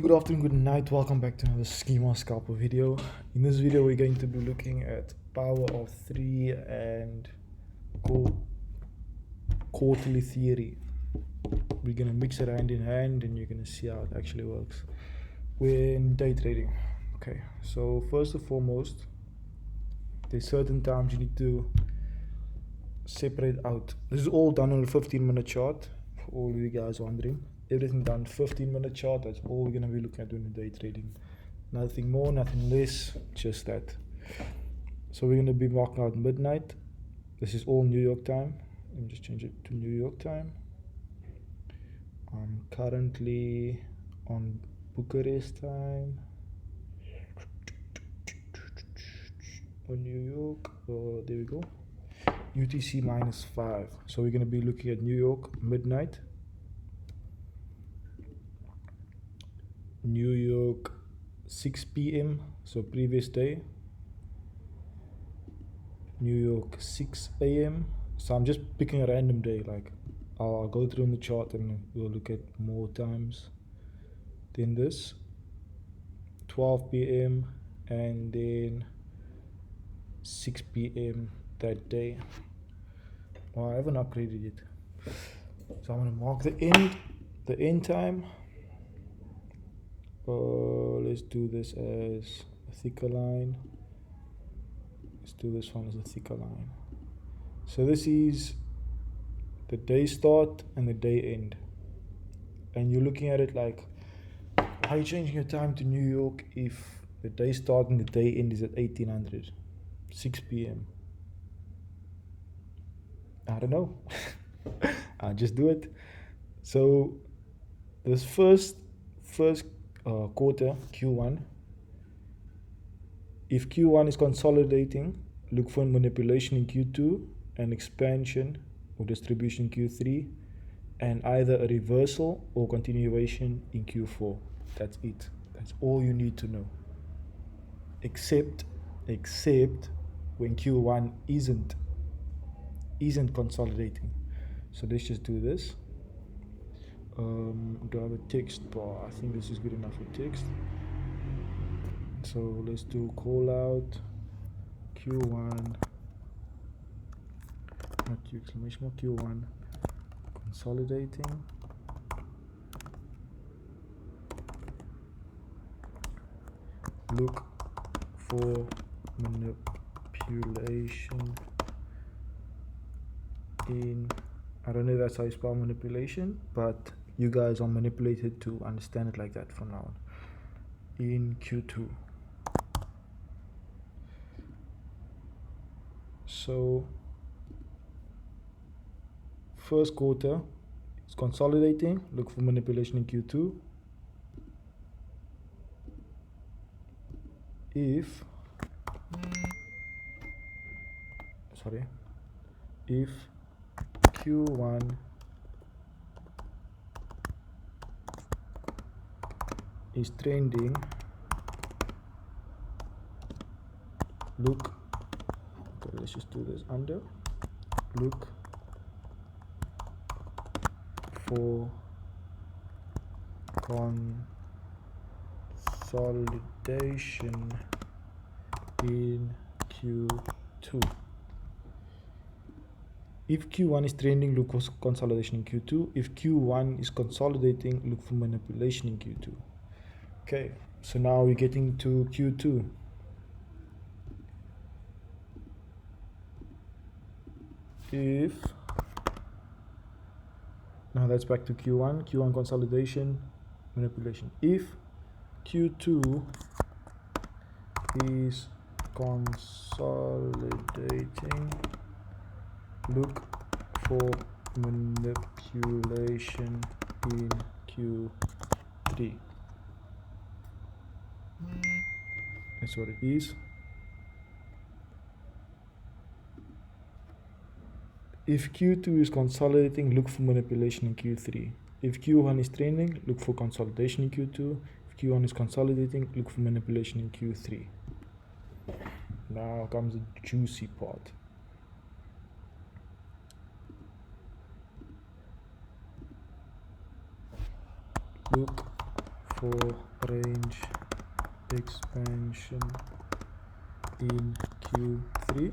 Good afternoon, good night, welcome back to another schema scalper video. In this video we're going to be looking at power of 3 and quarterly theory. We're going to mix it hand in hand and you're going to see how it actually works when day trading. Okay, so first and foremost, there's certain times you need to separate out. This is all done on a 15-minute chart for all of you guys wondering. Everything done 15-minute chart. That's all we're going to be looking at during the day trading. Nothing more, nothing less, just that. So we're going to be marking out midnight. This is all New York time. Let me just change it to New York time. I'm currently on Bucharest time. On New York, there we go. UTC -5. So we're going to be looking at New York midnight. New York 6 p.m. so previous day. New York 6 a.m. so I'm just picking a random day, like I'll go through in the chart and we'll look at more times than this. 12 p.m. and then 6 p.m. that day. Well, I haven't upgraded yet, so I'm going to mark the end time. Let's do this as a thicker line. Let's do this one as a thicker line. So this is the day start and the day end. And you're looking at it like, how are you changing your time to New York if the day start and the day end is at 1800, 6 p.m.? I don't know. I'll just do it. So this first quarter, Q1, if Q1 is consolidating, look for manipulation in Q2 and expansion or distribution in Q3, and either a reversal or continuation in Q4. That's it. That's all you need to know. Except when Q1 isn't consolidating. So let's just do this. Do I have a text bar? I think this is good enough for text. So let's do call out Q1, not Q exclamation mark, Q1 consolidating. Look for manipulation in, I don't know if that's how you spell manipulation, but you guys are manipulated to understand it like that from now on. In Q2. So first quarter is consolidating, look for manipulation in Q2. If Q1 is trending, let's just do this under, look for consolidation in Q2. If Q1 is trending, look for consolidation in Q2. If Q1 is consolidating, look for manipulation in Q2. Okay, so now we're getting to Q2. Now that's back to Q1 consolidation, manipulation. If Q2 is consolidating, look for manipulation in Q3. That's what it is. If Q2 is consolidating, look for manipulation in Q3. If Q1 is trending, look for consolidation in Q2. If Q1 is consolidating, look for manipulation in Q3. Now comes the juicy part. Look for range expansion in Q3.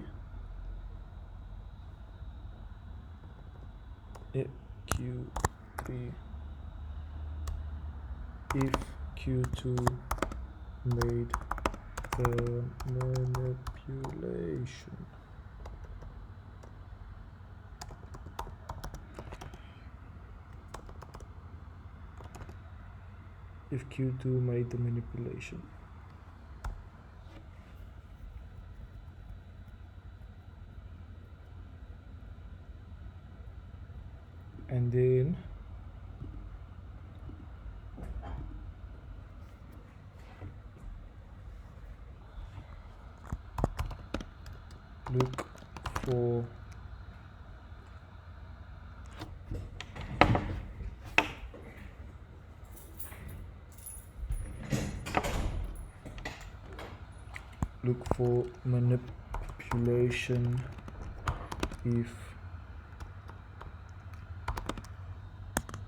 Q3 if Q2 made the manipulation. If Q2 made the manipulation. And then look for manipulation if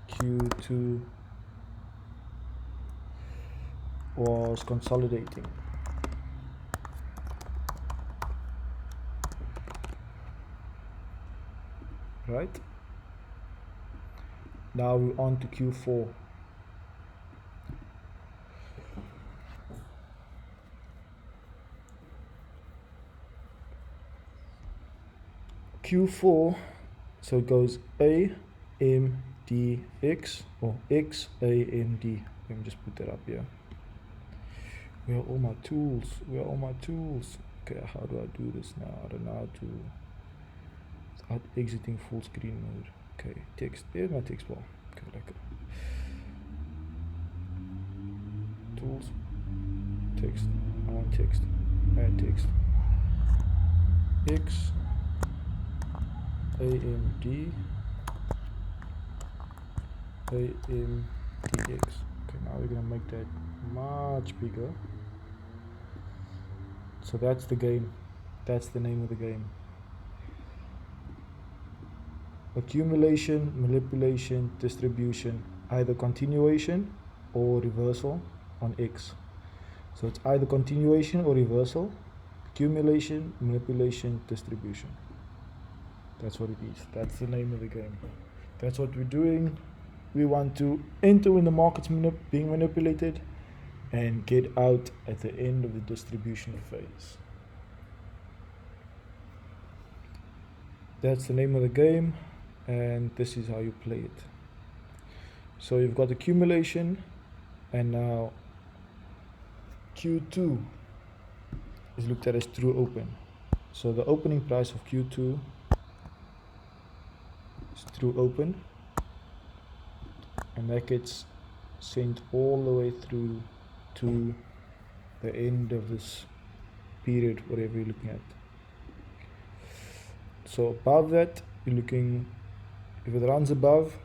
Q2 was consolidating. Right? Now we're on to Q4. Q4, so it goes A, M, D, X, or X, A, M, D. Let me just put that up here. Where are all my tools? Where are all my tools? Okay, how do I do this now? I don't know how to, without exiting full screen mode. Okay, text, there's my text bar. Okay, like tools, text, I want text, add text, X, AMD, AMDX. Okay, now we're gonna make that much bigger. So that's the game. That's the name of the game. Accumulation, manipulation, distribution, either continuation or reversal on X. So it's either continuation or reversal, accumulation, manipulation, distribution. That's what it is. That's the name of the game. That's what we're doing. We want to enter when the market's being manipulated and get out at the end of the distribution phase. That's the name of the game, and this is how you play it. So you've got accumulation, and now Q2 is looked at as true open. So the opening price of Q2 is true open, and that gets sent all the way through to the end of this period, whatever you're looking at. So above that, you're looking, if it runs above,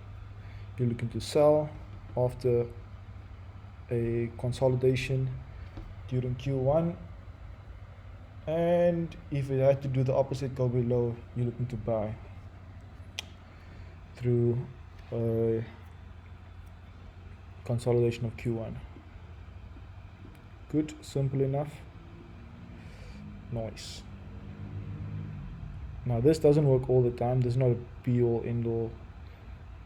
you're looking to sell after a consolidation during Q1, and if it had to do the opposite, go below, you're looking to buy through a consolidation of Q1. Good, simple enough. Nice. Now this doesn't work all the time. This is not a be-all end-all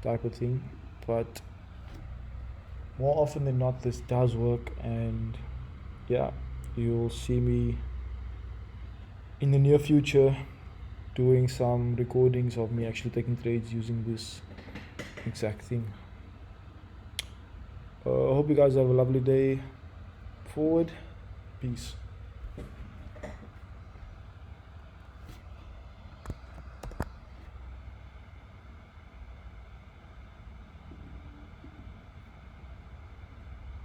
type of thing, but more often than not this does work, and yeah, you'll see me in the near future doing some recordings of me actually taking trades using this exact thing. I hope you guys have a lovely day forward. Peace.